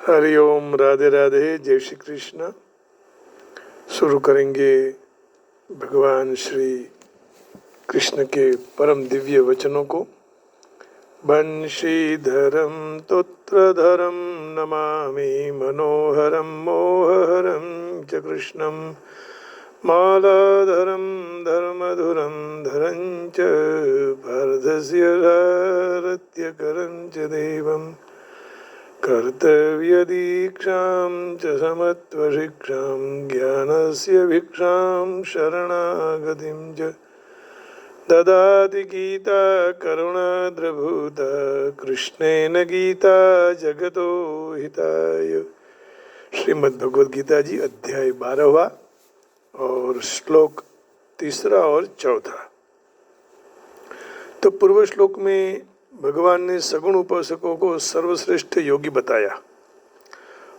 हरि ओम, राधे राधे, जय श्री कृष्ण। शुरू करेंगे भगवान श्री कृष्ण के परम दिव्य वचनों को। बंशीधरम तोत्रधरम नमामि मनोहरम मोहहरम च कृष्णम मालाधरम धर्मधुरम धरं च पार्थस्य धारत्यकरं च देवम् कर्तव्यदीक्षां च समत्वशिक्षां ज्ञानस्य भिक्षां शरणागतिं च ददाति गीता करुणाद्रभूता कृष्णेन गीता जगतो हिताय। श्रीमद् भगवद गीता जी अध्याय 12वां और श्लोक 3 और 4। तो पूर्व श्लोक में भगवान ने सगुण उपासकों को सर्वश्रेष्ठ योगी बताया,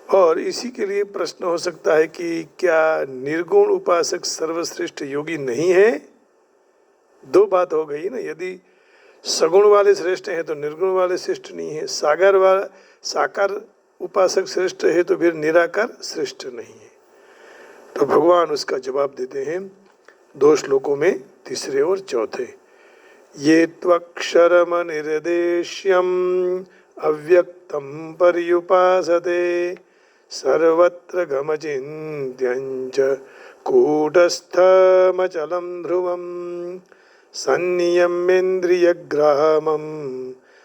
और इसी के लिए प्रश्न हो सकता है कि क्या निर्गुण उपासक सर्वश्रेष्ठ योगी नहीं है? दो बात हो गई ना। यदि सगुण वाले श्रेष्ठ हैं तो निर्गुण वाले श्रेष्ठ नहीं है। साकार उपासक श्रेष्ठ है तो फिर निराकार श्रेष्ठ नहीं है। तो भगवान उसका जवाब देते हैं 2 श्लोकों में, 3 और 4। ये त्वक्षरमनिर्देश्यम् अव्यक्तं पर्युपासते सर्वत्र गमचिन्त्यं च कूटस्थमचलं ध्रुवं सन्नियम्येन्द्रियग्रामं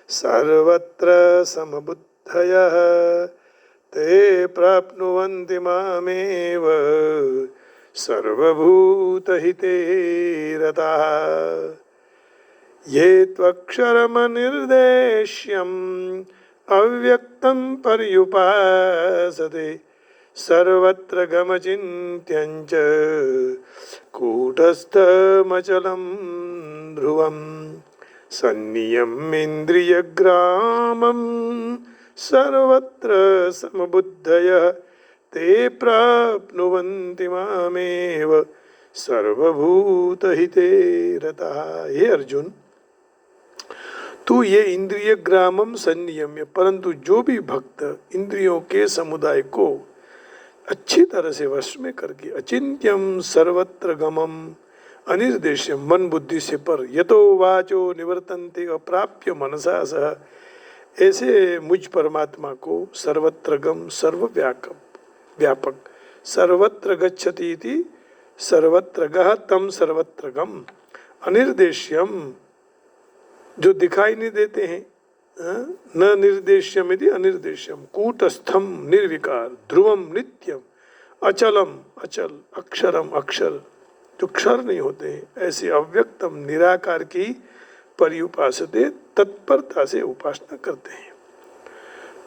सर्वत्र समबुद्धयः ते प्राप्नुवन्ति मामेव सर्वभूतहिते रताः। ये त्वक्षरमनिर्देश्यम् अव्यक्तं पर्युपासते सर्वत्र गमचिन्त्यं च कूटस्थमचलं ध्रुवं सन्नियम्येन्द्रियग्रामं सर्वत्र समबुद्धयः ते प्राप्नुवन्ति मामेव सर्वभूतहिते रतः। हे अर्जुन, तू ये इंद्रिय ग्रामम संनियम्य, परंतु जो भी भक्त इंद्रियों के समुदाय को अच्छी तरह से वश में करके अचिंत्यम सर्वत्र गमम अनिर्देश्यम, मन बुद्धि से पर, यतो वाचो निवर्तन्ते अप्राप्य मनसा सह, ऐसे मुझ परमात्मा को सर्वत्र गम व्यापक सर्वत्र गच्छति इति सर्वत्र गह तम सर्वत्र गम अनिर्देश्यम, जो दिखाई नहीं देते हैं, न निर्देश्यम यदि अनिर्देश्यम, कूटस्थम निर्विकार, ध्रुवम नित्यम, अचलम अचल, अक्षरम अक्षर, जो क्षर नहीं होते हैं, ऐसे अव्यक्तम निराकार की पर्युपासते, तत्परता से उपासना करते हैं।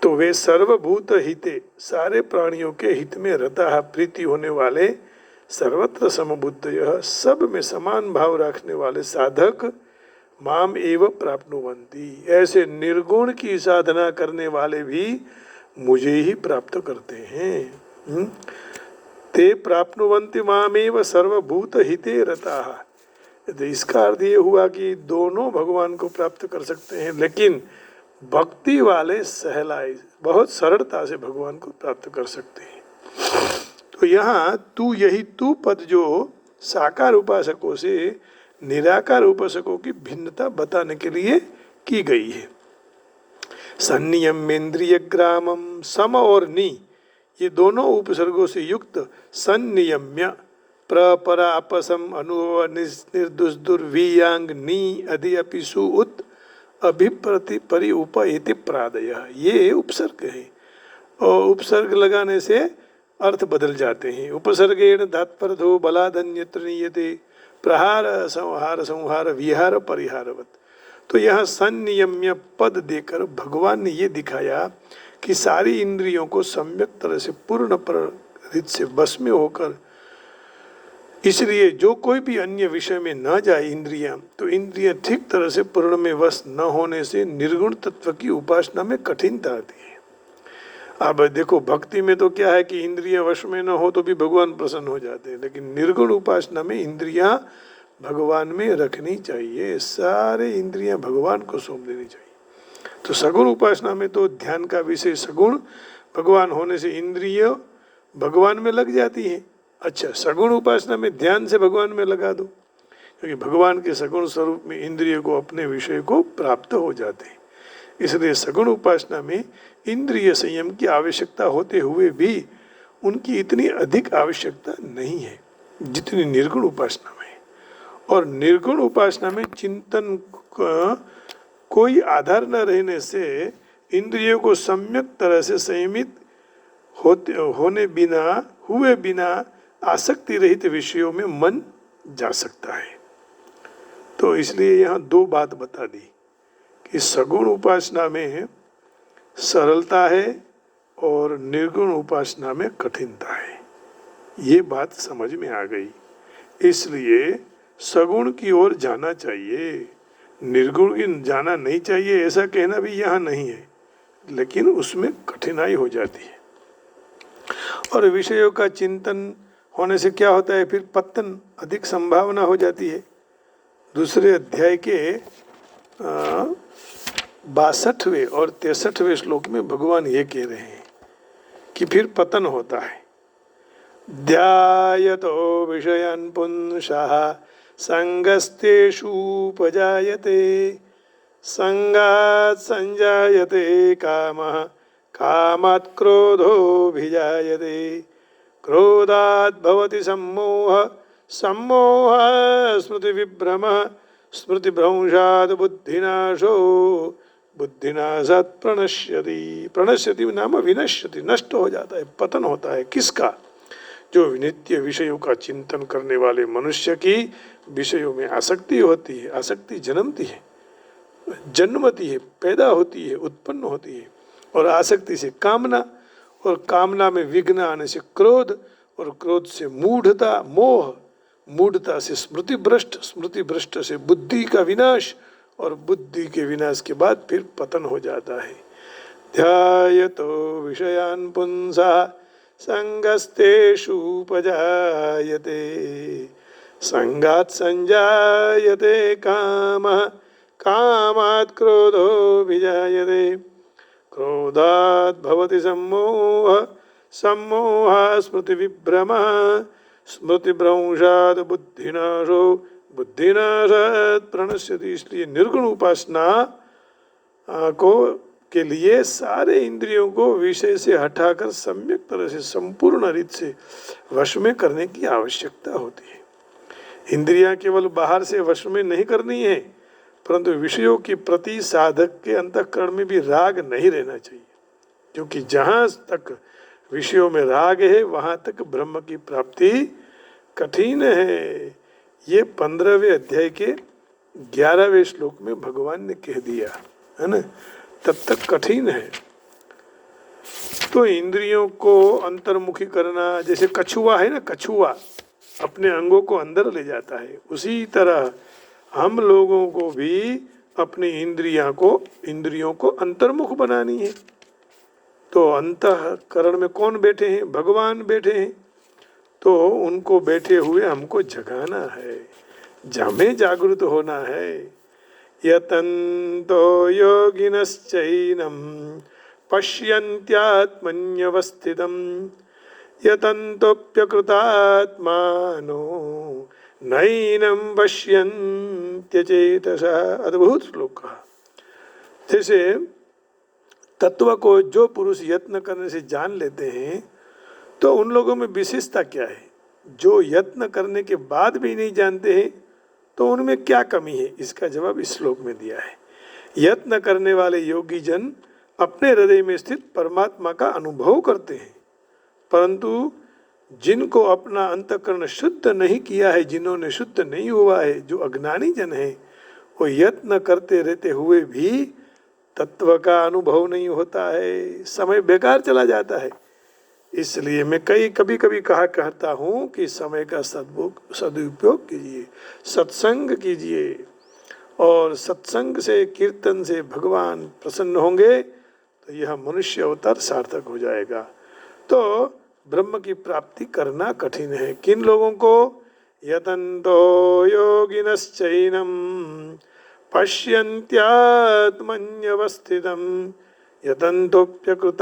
तो वे सर्वभूत हिते, सारे प्राणियों के हित में रता, प्रीति होने वाले, सर्वत्र समबुद्धयः, सब में समान भाव रखने वाले साधक माम एव प्राप्नुवन्ति, ऐसे निर्गुण की साधना करने वाले भी मुझे ही प्राप्त करते हैं। ते प्राप्नुवन्ति माम एव सर्वभूत हिते रताः। तो इसका अर्थ ये हुआ कि दोनों भगवान को प्राप्त कर सकते हैं, लेकिन भक्ति वाले सहलाई बहुत सरलता से भगवान को प्राप्त कर सकते हैं। तो यहाँ तू पद जो साकार उपासकों से निराकार उपासकों की भिन्नता बताने के लिए की गई है। संनियम्येन्द्रिय ग्रामम, सम और नि, ये दोनों उपसर्गों से युक्त संनियम्य, प्रपरापसम अनुभव निर्दुष्दुर्वीयांग नि अधि अपि सु उत अभिप्रति परि उप इति प्रादय, ये उपसर्ग है और उपसर्ग लगाने से अर्थ बदल जाते हैं। उपसर्गेण तात्पर्यो बलादन्यत्र नीयते, प्रहार संहार संहार विहार परिहारवत। तो यह संनियम्य पद देकर भगवान ने ये दिखाया कि सारी इंद्रियों को सम्यक तरह से पूर्ण परित से बस में होकर, इसलिए जो कोई भी अन्य विषय में न जाए इंद्रियां, तो इंद्रियां ठीक तरह से पूर्ण में वश न होने से निर्गुण तत्व की उपासना में कठिनता आती है। अब देखो, भक्ति में तो क्या है कि इंद्रियां वश में न हो तो भी भगवान प्रसन्न हो जाते हैं, लेकिन निर्गुण उपासना में इंद्रियां भगवान में रखनी चाहिए, सारे इंद्रियां भगवान को सौंप देनी चाहिए। तो सगुण उपासना में तो ध्यान का विषय सगुण भगवान होने से इंद्रिय भगवान में लग जाती है। अच्छा, सगुण उपासना में ध्यान से भगवान में लगा दो, क्योंकि भगवान के सगुण स्वरूप में इंद्रिय को अपने विषय को प्राप्त हो जाते हैं। इसलिए सगुण उपासना में इंद्रिय संयम की आवश्यकता होते हुए भी उनकी इतनी अधिक आवश्यकता नहीं है जितनी निर्गुण उपासना में। और निर्गुण उपासना में चिंतन का कोई आधार न रहने से इंद्रियों को सम्यक तरह से संयमित हुए बिना आसक्ति रहित विषयों में मन जा सकता है। तो इसलिए यहाँ दो बात बता दी कि सगुण उपासना में सरलता है और निर्गुण उपासना में कठिनता है। ये बात समझ में आ गई। इसलिए सगुण की ओर जाना चाहिए, निर्गुण की जाना नहीं चाहिए, ऐसा कहना भी यहाँ नहीं है, लेकिन उसमें कठिनाई हो जाती है। और विषयों का चिंतन होने से क्या होता है, फिर पतन अधिक संभावना हो जाती है। दूसरे अध्याय के 62वें और 63वें श्लोक में भगवान ये कह रहे हैं कि फिर पतन होता है। ध्यायतो विषयान् पुंसः संगस्तेषूपजायते संगात् संजायते कामः कामात् क्रोधोऽभिजायते क्रोधात् भवति सम्मोहः सम्मोहः स्मृतिविभ्रमः स्मृतिभ्रंशात् बुद्धिनाशो बुद्धिनाशात् प्रणश्यति। प्रणश्यति नाम विनश्यति, नष्ट हो जाता है, पतन होता है। किसका? जो नित्य विषयों का चिंतन करने वाले मनुष्य की विषयों में आसक्ति होती है। आसक्ति जन्मती है, जन्मती है, पैदा होती है, उत्पन्न होती है। और आसक्ति से कामना, और कामना में विघ्न आने से क्रोध, और क्रोध से मूढ़ता मोह, मूढ़ता से स्मृति भ्रष्ट, स्मृति भ्रष्ट से बुद्धि का विनाश, और बुद्धि के विनाश के बाद फिर पतन हो जाता है। ध्यायतो विषयान् पुंसः संगस्तेषूपजायते संगात् संजायते कामः कामात् क्रोधोऽभिजायते क्रोधात् भवति सम्मोहः सम्मोहः स्मृतिविभ्रमः स्मृतिभ्रंशात् बुद्धिनाशो बुद्धिनाशात् प्रणश्यति। इसलिए निर्गुण उपासना को के लिए सारे इंद्रियों को विषय से हटाकर सम्यक तरह से संपूर्ण रीत से वश में करने की आवश्यकता होती है। इंद्रियां केवल बाहर से वश में नहीं करनी है, परंतु विषयों के प्रति साधक के अंतःकरण में भी राग नहीं रहना चाहिए, क्योंकि जहाँ तक विषयों में राग है वहाँ तक ब्रह्म की प्राप्ति कठिन है। ये 15वें अध्याय के 11वें श्लोक में भगवान ने कह दिया है ना, तब तक कठिन है। तो इंद्रियों को अंतर्मुखी करना, जैसे कछुआ है ना, कछुआ अपने अंगों को अंदर ले जाता है, उसी तरह हम लोगों को भी अपनी इंद्रियों को अंतर्मुख बनानी है। तो अंतःकरण में कौन बैठे हैं? भगवान बैठे हैं। तो उनको बैठे हुए हमको जगाना है, हमें जागृत होना है। यतन्तो योगिनश्चैनं पश्यन्त्यात्मन्यवस्थितं यतन्तोऽप्यकृतात्मानो नैनं पश्यन्त्यचेतसः। अद्भुत श्लोक कहा। जैसे तत्व को जो पुरुष यत्न करने से जान लेते हैं, तो उन लोगों में विशेषता क्या है? जो यत्न करने के बाद भी नहीं जानते हैं, तो उनमें क्या कमी है? इसका जवाब इस श्लोक में दिया है। यत्न करने वाले योगी जन अपने हृदय में स्थित परमात्मा का अनुभव करते हैं, परंतु जिनको अपना अंतःकरण शुद्ध नहीं किया है, जिन्होंने शुद्ध नहीं हुआ है, जो अज्ञानी जन है, वो यत्न करते रहते हुए भी तत्व का अनुभव नहीं होता है, समय बेकार चला जाता है। इसलिए मैं कभी कभी कहता हूँ कि समय का सदुपयोग कीजिए, सत्संग कीजिए, और सत्संग से, कीर्तन से भगवान प्रसन्न होंगे, तो यह मनुष्य अवतार सार्थक हो जाएगा। तो ब्रह्म की प्राप्ति करना कठिन है। किन लोगों को? यतन्तो योगिनश्चैनं पश्यन्त्यात्मन्यवस्थितं यतन्तोप्यकृतात्मानो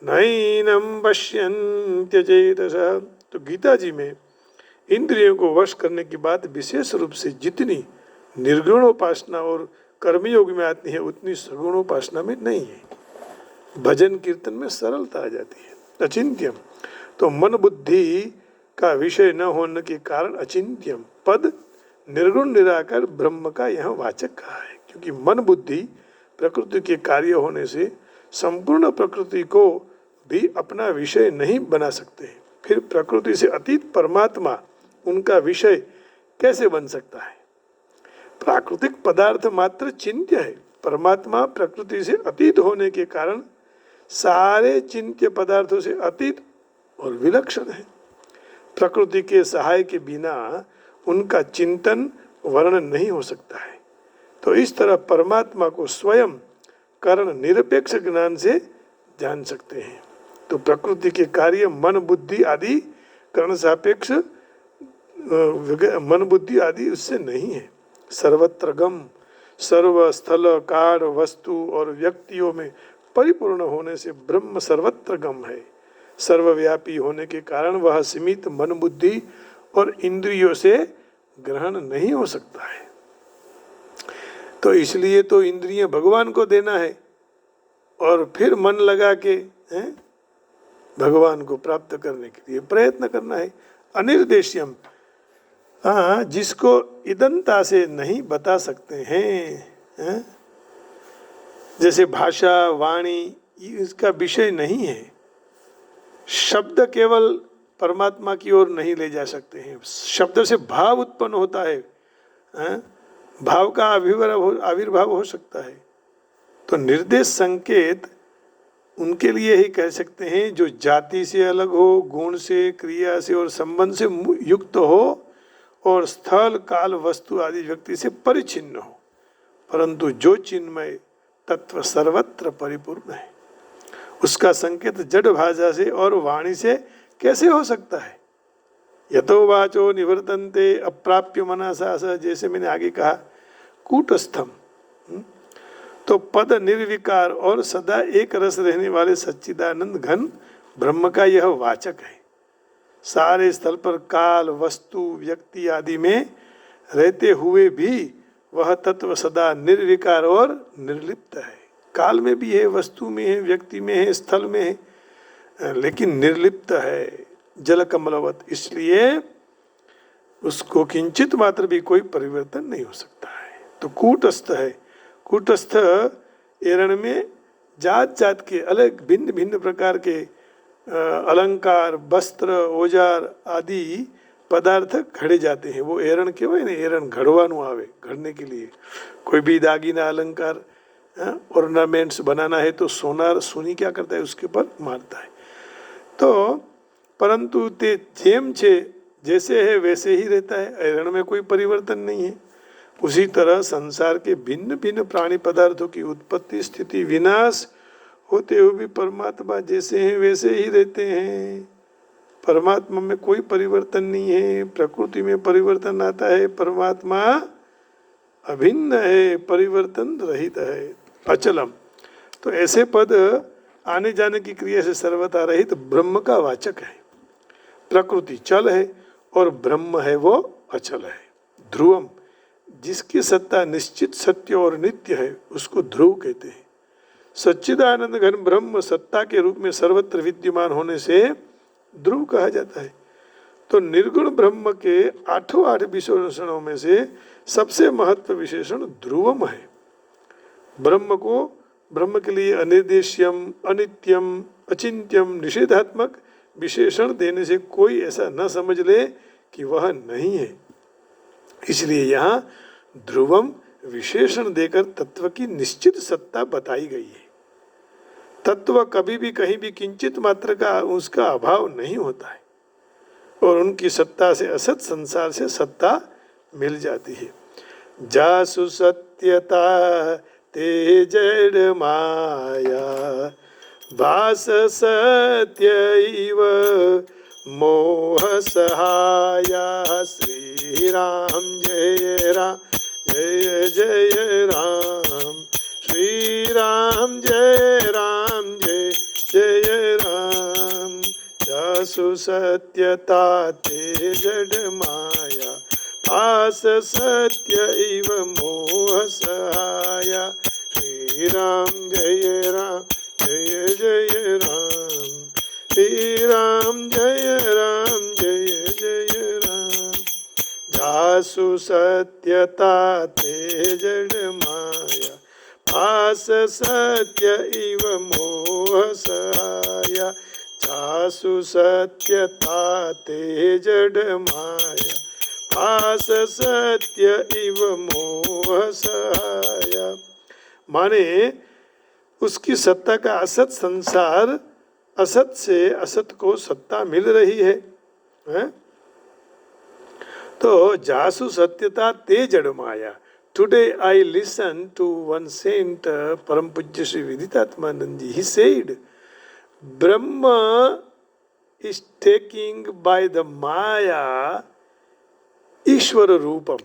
नैनं पश्यन्त्यचेतसः। तो गीता जी में इंद्रियों को वश करने की बात विशेष रूप से जितनी निर्गुणोपासना और कर्मयोग में आती है उतनी सगुणोपासना में नहीं है। भजन कीर्तन में सरलता आ जाती है। अचिंत्यम, तो मन बुद्धि का विषय न होने के कारण अचिंत्यम पद निर्गुण निराकार ब्रह्म का यह वाचक कहा है, क्योंकि मन बुद्धि प्रकृति के कार्य होने से संपूर्ण प्रकृति को भी अपना विषय नहीं बना सकते। फिर प्रकृति से अतीत परमात्मा उनका विषय कैसे बन सकता है? प्राकृतिक पदार्थ मात्र चिंत्य है। परमात्मा प्रकृति से अतीत होने के कारण सारे चिंत्य पदार्थों से अतीत और विलक्षण है। प्रकृति के सहाय के बिना उनका चिंतन वर्णन नहीं हो सकता है। तो इस तरह परमात्मा को स्वयं कारण निरपेक्ष ज्ञान से जान सकते हैं। तो प्रकृति के कार्य मन बुद्धि आदि कर्ण सापेक्ष मन बुद्धि आदि उससे नहीं है। सर्वत्रगम, सर्व स्थल काल वस्तु और व्यक्तियों में परिपूर्ण होने से ब्रह्म सर्वत्रगम है। सर्वव्यापी होने के कारण वह सीमित मन बुद्धि और इंद्रियों से ग्रहण नहीं हो सकता है। तो इसलिए तो इंद्रियां भगवान को देना है और फिर मन लगा के भगवान को प्राप्त करने के लिए प्रयत्न करना है। अनिर्देश्यम, हाँ, जिसको इदंता से नहीं बता सकते हैं, जैसे भाषा वाणी इसका विषय नहीं है। शब्द केवल परमात्मा की ओर नहीं ले जा सकते हैं। शब्द से भाव उत्पन्न होता है, भाव का आविर्भाव हो सकता है। तो निर्देश संकेत उनके लिए ही कह सकते हैं जो जाति से अलग हो, गुण से, क्रिया से और संबंध से युक्त हो और स्थल काल वस्तु आदि व्यक्ति से परिचिन्न हो, परंतु जो चिन्मय तत्व सर्वत्र परिपूर्ण है उसका संकेत जड़ भाषा से और वाणी से कैसे हो सकता है? यतो वाचो निवर्तन्ते अप्राप्य मनसा स, जैसे मैंने आगे कहा कूटस्थम। तो पद निर्विकार और सदा एक रस रहने वाले सच्चिदानंद घन ब्रह्म का यह वाचक है। सारे स्थल पर काल वस्तु व्यक्ति आदि में रहते हुए भी वह तत्व सदा निर्विकार और निर्लिप्त है। काल में भी है, वस्तु में है, व्यक्ति में है, स्थल में है, लेकिन निर्लिप्त है, जल कमलवत। इसलिए उसको किंचित मात्र भी कोई परिवर्तन नहीं हो सकता है। तो कूटस्थ है। कूटस्थ एरण में जात जात के अलग भिन्न भिन्न प्रकार के अलंकार, वस्त्र, औजार आदि पदार्थ घड़े जाते हैं। वो एरण केवाय ने, एरण घड़वानु आवे, घड़ने के लिए कोई भी दागीना अलंकार ऑर्नामेंट्स बनाना है तो सोनार सोनी क्या करता है, उसके ऊपर मारता है। तो परंतु ते जेम छे जैसे है वैसे ही रहता है, एरण में कोई परिवर्तन नहीं है। उसी तरह संसार के भिन्न भिन्न प्राणी पदार्थों की उत्पत्ति स्थिति विनाश होते हुए भी परमात्मा जैसे हैं वैसे ही रहते हैं। परमात्मा में कोई परिवर्तन नहीं है। प्रकृति में परिवर्तन आता है, परमात्मा अभिन्न है, परिवर्तन रहित है, अचलम। तो ऐसे पद आने जाने की क्रिया से सर्वथा रहित ब्रह्म का वाचक है। प्रकृति चल है और ब्रह्म है वो अचल है। ध्रुवम, जिसकी सत्ता निश्चित सत्य और नित्य है उसको ध्रुव कहते हैं। सच्चिदानंद घन ब्रह्म सत्ता के रूप में सर्वत्र विद्यमान होने से ध्रुव कहा जाता है। तो निर्गुण ब्रह्म के आठों आठ विशेषणों में से सबसे महत्व विशेषण ध्रुवम है। ब्रह्म के लिए अनिर्देश्यम, अनित्यम, अचिंत्यम, निषेधात्मक विशेषण देने से कोई ऐसा न समझ ले कि वह नहीं है। इसलिए यहाँ ध्रुवम विशेषण देकर तत्व की निश्चित सत्ता बताई गई है। तत्व कभी भी कहीं भी किंचित मात्र का उसका अभाव नहीं होता है और उनकी सत्ता से असत संसार से सत्ता मिल जाती है। जासु सत्यता ते जड़ माया भास सत्यैव मोह सहाया। श्री राम जय राम जय जय राम, श्री राम जय जय राम। जासु सत्यता ते जड माया, भास सत्य इव मोह सहाया। श्री राम जय जय राम। श्री राम जय जय राम। जासु सत्यता ते जड माया, भास सत्य इव मोह सहाया। जासु सत्यता ते जड माया, भास सत्य इव मोह सहाया। माने उसकी सत्ता का असत संसार, असत से असत को सत्ता मिल रही है? तो जासु सत्यता ते जड़ माया। Today I listen to one saint, परम पूज्य श्री विदितात्मानंद जी. He said, Brahma is taking by the Maya Ishvara Rupam.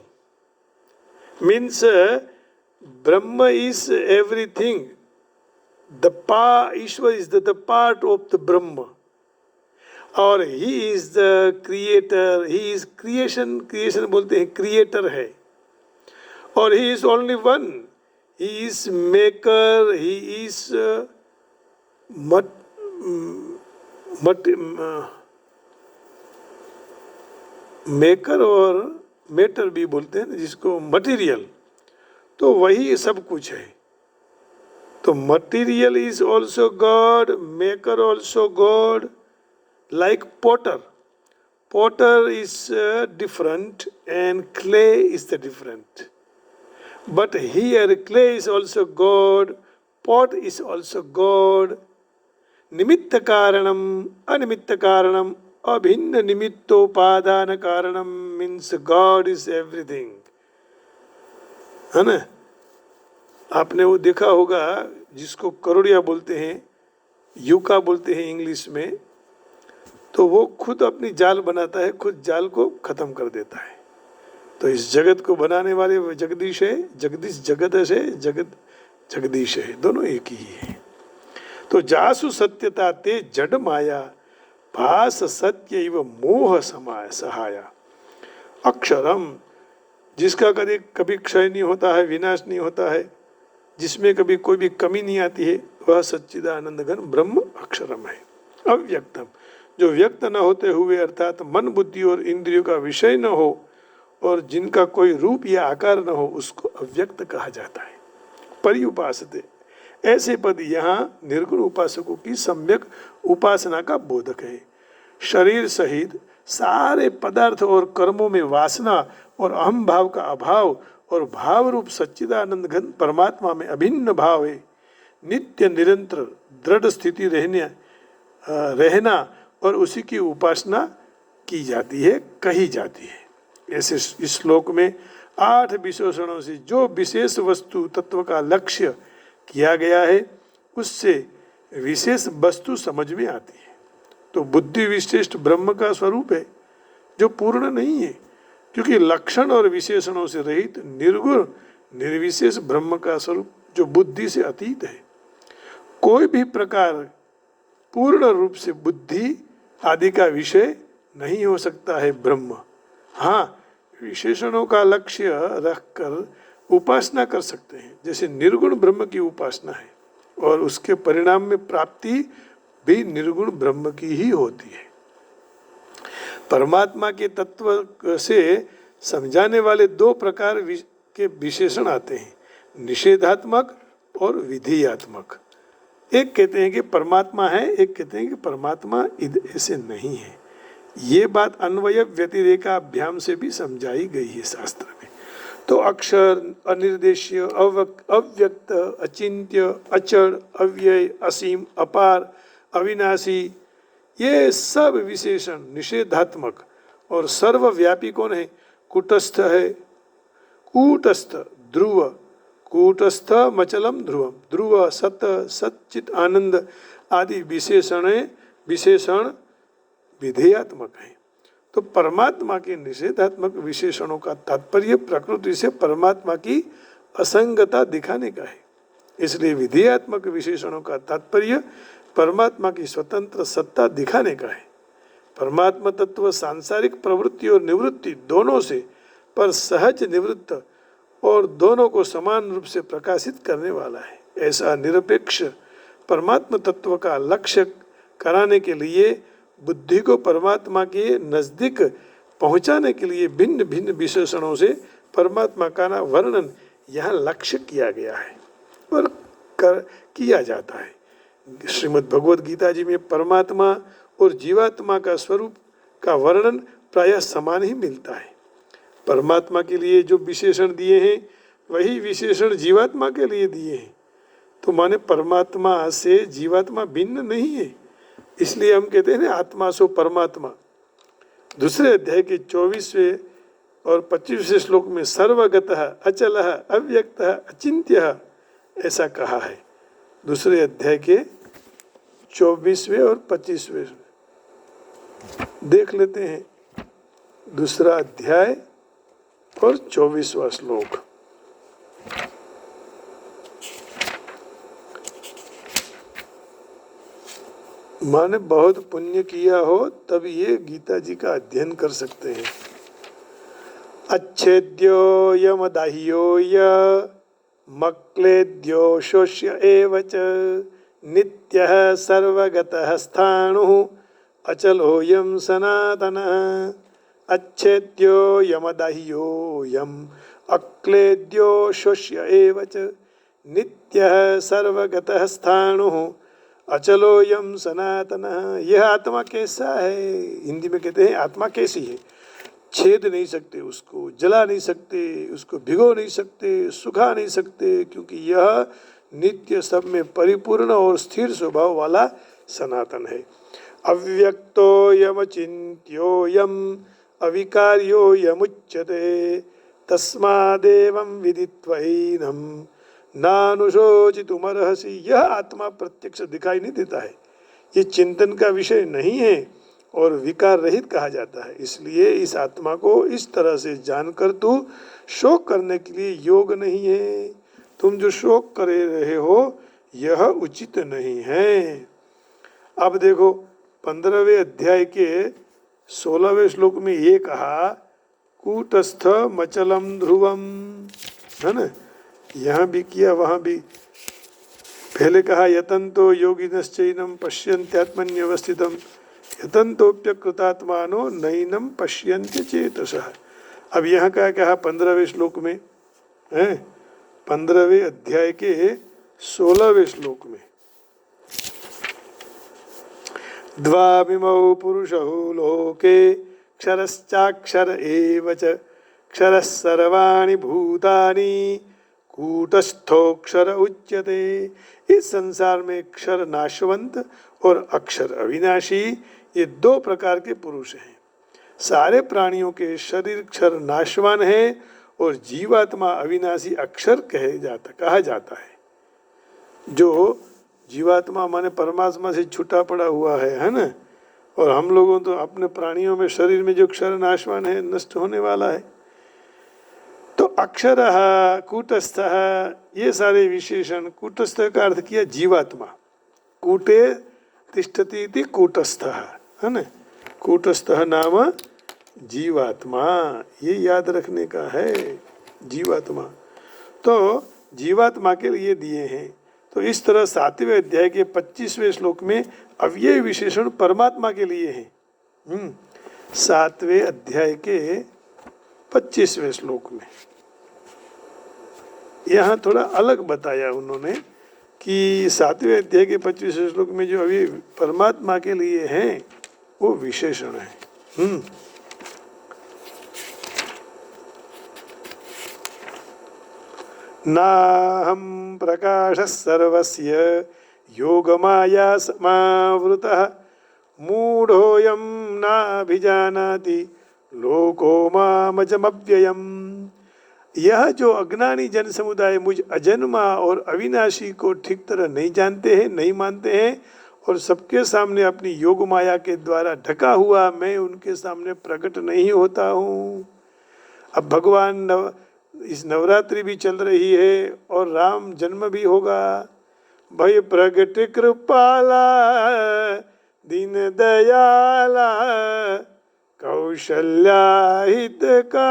Means Brahma is everything. Ishvara is the part of the Brahma. और he is the creator, he is creation बोलते हैं, creator है. और he is only one. He is maker, he is maker और matter भी बोलते हैं जिसको, मटेरियल. तो वही सब कुछ है. तो material is also God, maker also God. Like potter. Potter is different and clay is the different. But here clay is also God, pot is also God. Nimitta karanam, animitta karanam, abhinna nimittopadana karanam means God is everything. है ना? आपने वो देखा होगा जिसको करोड़िया बोलते हैं, yucca बोलते हैं इंग्लिश में. तो वो खुद अपनी जाल बनाता है, खुद जाल को खत्म कर देता है. तो इस जगत को बनाने वाले वो जगदीश है, जगदीश जगत है, जगत जगदीश है, दोनों एक ही है. तो जासु सत्यता ते जड माया, भास सत्य इव मोह समाय सहाया. अक्षरम, जिसका कभी क्षय नहीं होता है, विनाश नहीं होता है, जिसमें कभी कोई भी कमी नहीं आती है, वह सच्चिदानंद घन ब्रह्म अक्षरम है. अव्यक्तम, जो व्यक्त न होते हुए अर्थात मन बुद्धि और इंद्रियों का विषय न हो और जिनका कोई रूप या आकार न हो, उसको अव्यक्त कहा जाता है. पर्युपासते, ऐसे पद यहाँ निर्गुण उपासकों की सम्यक उपासना का बोधक है. शरीर सहित सारे पदार्थ और कर्मों में वासना और अहम भाव का अभाव और भाव रूप सच्चिदानंद घन परमात्मा में अभिन्न भाव है. नित्य निरंतर दृढ़ स्थिति रहना और उसी की उपासना की जाती है, कही जाती है. ऐसे इस श्लोक में 8 विशेषणों से जो विशेष वस्तु तत्व का लक्ष्य किया गया है, उससे विशेष वस्तु समझ में आती है. तो बुद्धि विशिष्ट ब्रह्म का स्वरूप है जो पूर्ण नहीं है, क्योंकि लक्षण और विशेषणों से रहित निर्गुण निर्विशेष ब्रह्म का स्वरूप जो बुद्धि से अतीत है. कोई भी प्रकार पूर्ण रूप से बुद्धि आदि का विषय नहीं हो सकता है ब्रह्म. हाँ, विशेषणों का लक्ष्य रखकर उपासना कर सकते हैं, जैसे निर्गुण ब्रह्म की उपासना है, और उसके परिणाम में प्राप्ति भी निर्गुण ब्रह्म की ही होती है. परमात्मा के तत्व से समझाने वाले 2 प्रकार के विशेषण आते हैं, निषेधात्मक और विधियात्मक. एक कहते हैं कि परमात्मा है, एक कहते हैं कि परमात्मा ऐसे नहीं है. ये बात अन्वय व्यतिरेकाभ्याम से भी समझाई गई है शास्त्र में. तो अक्षर, अनिर्देश्य, अव्यक्त, अचिंत्य, अचड़, अव्यय, असीम, अपार, अविनाशी, ये सब विशेषण निषेधात्मक और सर्वव्यापी कौन है? कूटस्थ है. कूटस्थ, ध्रुव, कूटस्थ मचलम ध्रुवम, ध्रुव, सत, सच्चित आनंद आदि विशेषण विधेयात्मक है. तो परमात्मा के निषेधात्मक विशेषणों का तात्पर्य प्रकृति से परमात्मा की असंगता दिखाने का है. इसलिए विधेयात्मक विशेषणों का तात्पर्य परमात्मा की स्वतंत्र सत्ता दिखाने का है। परमात्मा तत्व सांसारिक प्रवृत्ति और निवृत्ति दोनों से पर सहज निवृत्त और दोनों को समान रूप से प्रकाशित करने वाला है। ऐसा निरपेक्ष परमात्मा तत्व का लक्ष्य कराने के लिए बुद्धि को परमात्मा के नजदीक पहुंचाने के लिए भिन्न भिन्न विशेषणों से परमात्मा का वर्णन यहाँ लक्ष्य किया गया है और किया जाता है। श्रीमद् भगवद गीता जी में परमात्मा और जीवात्मा का स्वरूप का वर्णन प्रायः समान ही मिलता है। परमात्मा के लिए जो विशेषण दिए हैं वही विशेषण जीवात्मा के लिए दिए हैं, तो माने परमात्मा से जीवात्मा भिन्न नहीं है। इसलिए हम कहते हैं ना आत्मा सो परमात्मा। दूसरे अध्याय के 24वें और 25वें श्लोक में सर्वगतः अचलः अव्यक्तः अचिन्त्यः ऐसा कहा है। दूसरे अध्याय के 24वें और 25वें देख लेते हैं। दूसरा अध्याय और 24वां श्लोक। माने बहुत पुण्य किया हो तब ये गीता जी का अध्ययन कर सकते हैं। अच्छेद्यो यमदाह्यो य मक्लेद्यो शोष्य एव च नित्यः सर्वगतः स्थाणुः अचलोऽयं सनातनः। अच्छेद्यो यमदाह्यो यम अक्लेद्यो शोष्य एव च नित्यः सर्वगतः स्थाणुः अचलोऽयं सनातनः। यह आत्मा कैसा है, हिंदी में कहते हैं आत्मा कैसी है। छेद नहीं सकते उसको, जला नहीं सकते उसको, भिगो नहीं सकते, सुखा नहीं सकते, क्योंकि यह नित्य सब में परिपूर्ण और स्थिर स्वभाव वाला सनातन है। अव्यक्तो यमचिन्त्यो यम अविकार्यो यमुच्यते तस्मादेवं विदित्वैनं नानुशोचितुमर्हसि। यह आत्मा प्रत्यक्ष दिखाई नहीं देता है, ये चिंतन का विषय नहीं है और विकार रहित कहा जाता है। इसलिए इस आत्मा को इस तरह से जानकर तू शोक करने के लिए योग नहीं है। तुम जो शोक कर रहे हो यह उचित नहीं है। अब देखो 15वें अध्याय के 16वें श्लोक में ये कहा कूटस्थ मचलम ध्रुवम, है ना, यहाँ भी किया वहाँ भी। पहले कहा यतन्तो योगिनश्चैनं पश्यन्त्यात्मन्यवस्थितं यतन्तोऽप्यकृतात्मानो नैनं पश्यन्त्य चेतसः। अब यहाँ का कहा 15वें श्लोक में है, 15वें अध्याय के 16वें श्लोक में द्वाविमौ पुरुषौ लोके क्षरश्चाक्षर एव च क्षरः सर्वाणि भूतानि कूटस्थोक्षर उच्यते। इस संसार में क्षर नाशवंत और अक्षर अविनाशी, ये दो प्रकार के पुरुष हैं। सारे प्राणियों के शरीर क्षर नाशवान है और जीवात्मा अविनाशी अक्षर कहा जाता है। जो जीवात्मा माने परमात्मा से छूटा पड़ा हुआ है ना, और हम लोगों तो अपने प्राणियों में शरीर में जो क्षर नाशवान है, नष्ट होने वाला है। तो अक्षर कूटस्थ, ये सारे विशेषण, कूटस्थ का अर्थ किया जीवात्मा। कूटे तिष्ठति इति कूटस्थ, है ना, कूटस्थ नाम जीवात्मा, ये याद रखने का है जीवात्मा। तो जीवात्मा के लिए दिए हैं। तो इस तरह 7वें अध्याय के 25वें श्लोक में अव्यय विशेषण परमात्मा के लिए है। 7वें अध्याय के 25वें श्लोक में यहाँ थोड़ा अलग बताया उन्होंने कि 7वें अध्याय के 25वें श्लोक में जो अभी परमात्मा के लिए हैं वो विशेषण है। नाहं प्रकाशः सर्वस्य योगमाया समावृतः मूढ़ोऽयं नाभिजानाति लोको मामजमव्ययम्। यह जो अज्ञानी जन समुदाय मुझ अजन्मा और अविनाशी को ठीक तरह नहीं जानते हैं, नहीं मानते हैं, और सबके सामने अपनी योग माया के द्वारा ढका हुआ मैं उनके सामने प्रकट नहीं होता हूँ। अब भगवान इस नवरात्रि भी चल रही है और राम जन्म भी होगा। भय प्रगट कृपाला दीन दयाला कौशल्या हितकारी,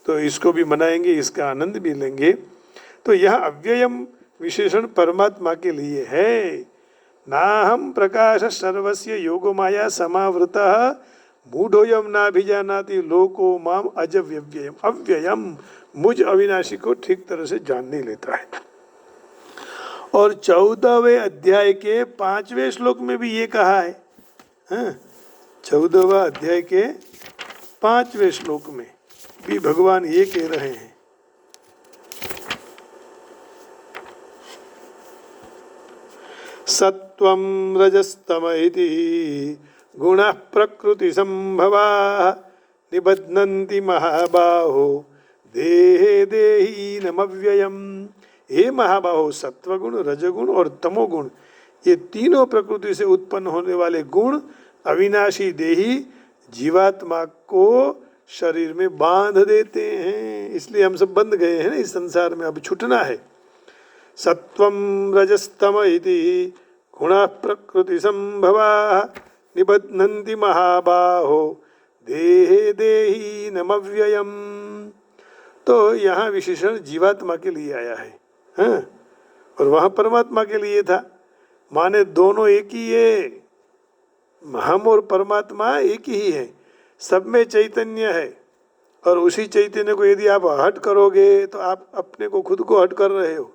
तो इसको भी मनाएंगे, इसका आनंद भी लेंगे। तो यह अव्ययम विशेषण परमात्मा के लिए है। नाहम प्रकाश सर्वस्य योगमाया समावृतः मूढ़ोयम नाभिजानाति लोको माम अजव्यव्ययम। अव्ययम मुझ अविनाशी को ठीक तरह से जान नहीं लेता है। और 14वें अध्याय के 5वें श्लोक में भी ये कहा है। 14वां अध्याय के 5वें श्लोक में भी भगवान ये कह रहे हैं, सत्वं रजस्तम इति गुणः प्रकृति संभवा निबध्नन्ति महाबाहो देहे देहीनमव्ययम्। हे महाबाहो, सत्वगुण, रजगुण और तमोगुण, ये तीनों प्रकृति से उत्पन्न होने वाले गुण अविनाशी देही जीवात्मा को शरीर में बांध देते हैं। इसलिए हम सब बंध गए हैं ना इस संसार में, अब छूटना है। सत्वं रजस्तम इति गुणः प्रकृति संभवा निबध्नन्ति महाबाहो देहे देहीनमव्ययम्। तो यहाँ विशेषण जीवात्मा के लिए आया है, और वहाँ परमात्मा के लिए था। माने दोनों एक ही है, हम और परमात्मा एक ही है, सब में चैतन्य है। और उसी चैतन्य को यदि आप हट करोगे तो आप अपने को खुद को हट कर रहे हो।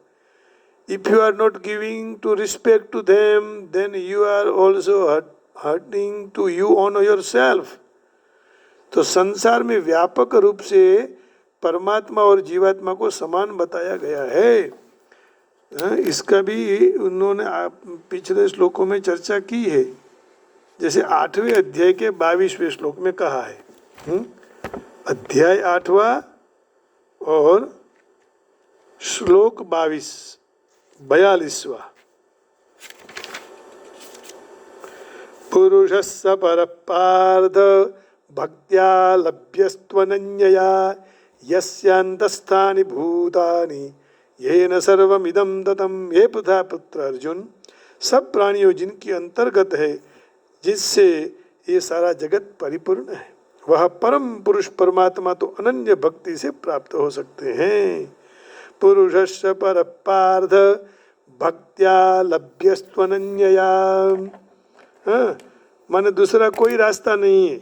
If you are not giving to respect to them, then you are also hurting to you on yourself. तो संसार में व्यापक रूप से परमात्मा और जीवात्मा को समान बताया गया है। इसका भी उन्होंने पिछले श्लोकों में चर्चा की है। जैसे 8वें अध्याय के 22वें श्लोक में कहा है, अध्याय 8वां और श्लोक 42वां, पुरुषस्य परः पार्थ भक्त्या लभ्यस्त्वनन्यया यस्यान्तस्थानि भूतानि येन सर्वमिदं ततं। हे पृथा पुत्र अर्जुन, सब प्राणियों जिनके अंतर्गत है, जिससे ये सारा जगत परिपूर्ण है, वह परम पुरुष परमात्मा तो अनन्य भक्ति से प्राप्त हो सकते हैं। पुरुषस्य परः पार्थ भक्त्या लभ्यस्त्वनन्यया, माने दूसरा कोई रास्ता नहीं है।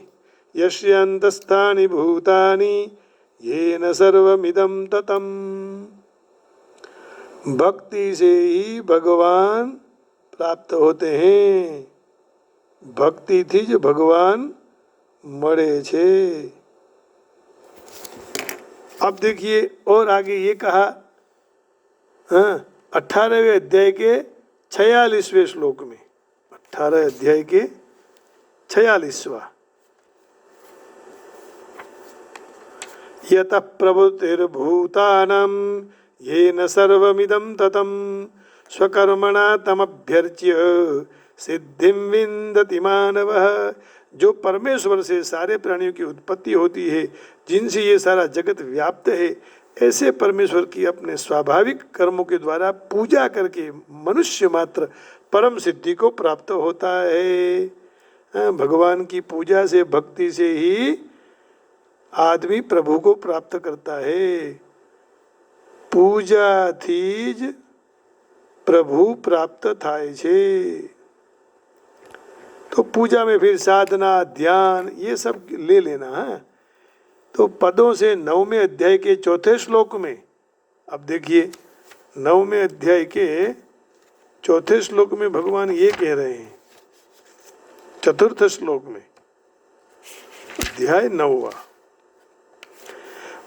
यस्यान्तस्थानि भूतानि येन सर्वमिदं ततं। भक्ति से ही भगवान प्राप्त होते हैं। भक्ति थी जो भगवान मरे छे। अब देखिए और आगे ये कहा 18वें अध्याय के 46वें श्लोक में, 18 अध्याय के 46वां, यतः प्रभुतिर्भूतानां येन सर्वमिदं ततं स्वकर्मणा तमभ्यर्च्य सिद्धिं विन्दति मानवः। जो परमेश्वर से सारे प्राणियों की उत्पत्ति होती है, जिनसे ये सारा जगत व्याप्त है, ऐसे परमेश्वर की अपने स्वाभाविक कर्मों के द्वारा पूजा करके मनुष्य मात्र परम सिद्धि को प्राप्त होता है। भगवान की पूजा से, भक्ति से ही आदमी प्रभु को प्राप्त करता है। पूजा थी ज प्रभु प्राप्त थाय छे। तो पूजा में फिर साधना, ध्यान, ये सब ले लेना है। तो पदों से 9वें अध्याय के 4थे श्लोक में, अब देखिए 9वें अध्याय के 4थे श्लोक में भगवान ये कह रहे हैं, 4th श्लोक में, अध्याय 9वां,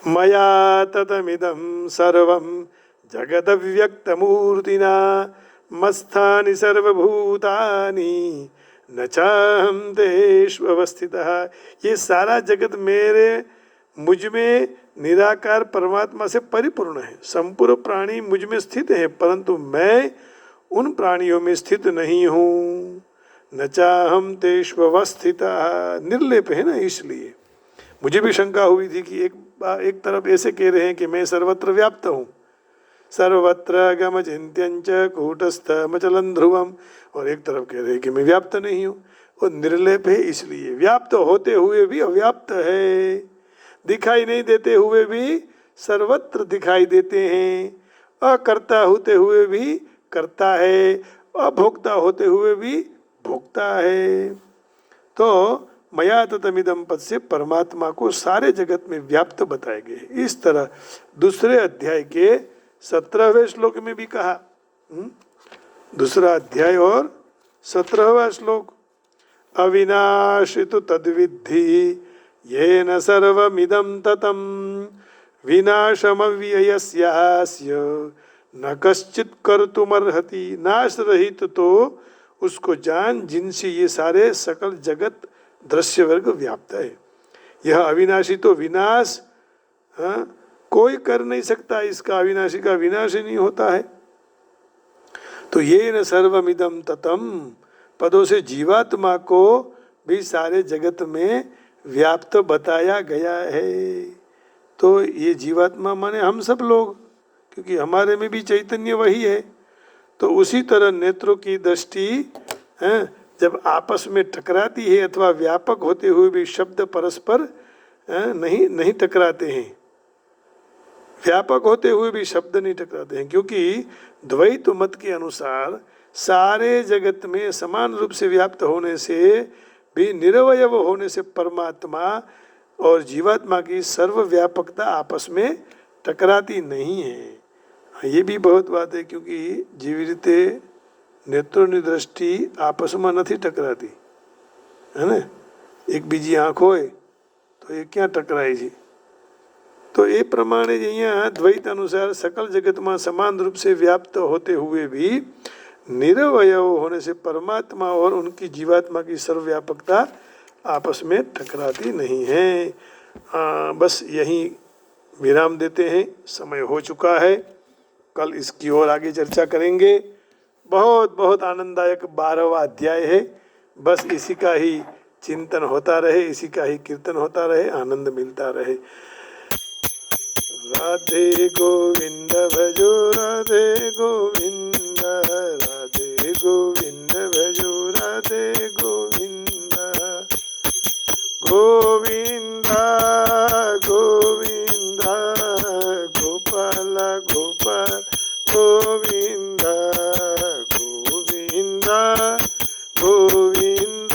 मया ततमिदं सर्वं जगदव्यक्तमूर्तिना मत्स्थानि सर्वभूतानि न चाहं तेष्वस्थितः। ये सारा जगत मुझ में निराकार परमात्मा से परिपूर्ण है। संपूर्ण प्राणी मुझ में स्थित है, परंतु मैं उन प्राणियों में स्थित नहीं हूँ। न चाहं तेष्वस्थितः, निर्लेप है ना, इसलिए मुझे भी शंका हुई थी कि एक एक तरफ ऐसे कह रहे हैं कि मैं सर्वत्र व्याप्त हूँ, सर्वत्र गम चिंत्यंच कूटस्थमचलन ध्रुवम, और एक तरफ कह रहे हैं कि मैं व्याप्त नहीं हूँ। वो निर्लेप है, इसलिए व्याप्त होते हुए भी अव्याप्त है, दिखाई नहीं देते हुए भी सर्वत्र दिखाई देते हैं, अकर्ता होते हुए भी करता है, अभोक्ता होते हुए भी भोक्ता है। तो मया ततमिदं पद से परमात्मा को सारे जगत में व्याप्त बताए गए। इस तरह दूसरे अध्याय के 17वें श्लोक में भी कहा, दूसरा अध्याय और 17वां श्लोक, अविनाशी तो तद्विद्धि येन सर्वमिदं ततं विनाशमव्ययस्यास्य न कश्चित कर्तुमर्हति। नाश रहित तो उसको जान जिनसे ये सारे सकल जगत दृश्य वर्ग व्याप्त है। यह अविनाशी तो विनाश कोई कर नहीं सकता, इसका अविनाशी का विनाश ही नहीं होता है। तो ये न सर्वमिदं ततम पदों से जीवात्मा को भी सारे जगत में व्याप्त बताया गया है। तो ये जीवात्मा माने हम सब लोग, क्योंकि हमारे में भी चैतन्य वही है। तो उसी तरह नेत्रों की दृष्टि जब आपस में टकराती है अथवा व्यापक होते हुए भी शब्द परस्पर नहीं टकराते हैं, व्यापक होते हुए भी शब्द नहीं टकराते हैं, क्योंकि द्वैत मत के अनुसार सारे जगत में समान रूप से व्याप्त होने से भी निरवयव होने से परमात्मा और जीवात्मा की सर्वव्यापकता आपस में टकराती नहीं है। ये भी बहुत बात है, क्योंकि जीविते नेत्रों दृष्टि आपस में नहीं टकराती है ने। एक बीजी आँख होय तो ये क्या टकराई जी। तो ये प्रमाणे यहाँ द्वैत अनुसार सकल जगत में समान रूप से व्याप्त होते हुए भी निरवयव होने से परमात्मा और उनकी जीवात्मा की सर्वव्यापकता आपस में टकराती नहीं है। बस यहीं विराम देते हैं, समय हो चुका है। कल इसकी और आगे चर्चा करेंगे। बहुत बहुत आनंददायक 12वां अध्याय है। बस इसी का ही चिंतन होता रहे, इसी का ही कीर्तन होता रहे, आनंद मिलता रहे। राधे गोविंद भजो राधे गोविंद, राधे गोविंद भजो राधे गोविंद, गोविंद गोविंद गोपाल गोपाल गोविंद गोविंद गोविंद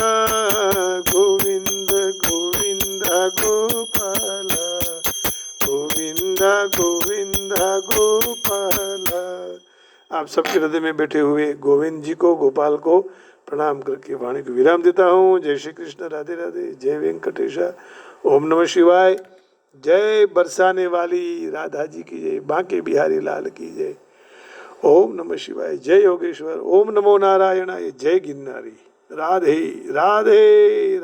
गोविंद गोविंद गोपाल गोविंद गोविंद गोपाल। आप सबके हृदय में बैठे हुए गोविंद जी को, गोपाल को प्रणाम करके वाणी को विराम देता हूँ। जय श्री कृष्ण, राधे राधे, जय वेंकटेशा, ओम नमः शिवाय। जय बरसाने वाली राधा जी की जय, बांके बिहारी लाल की जय। ओम नमः शिवाय, जय योगेश्वर, ओम नमो नारायणाय, जय गिरनारी। राधे राधे।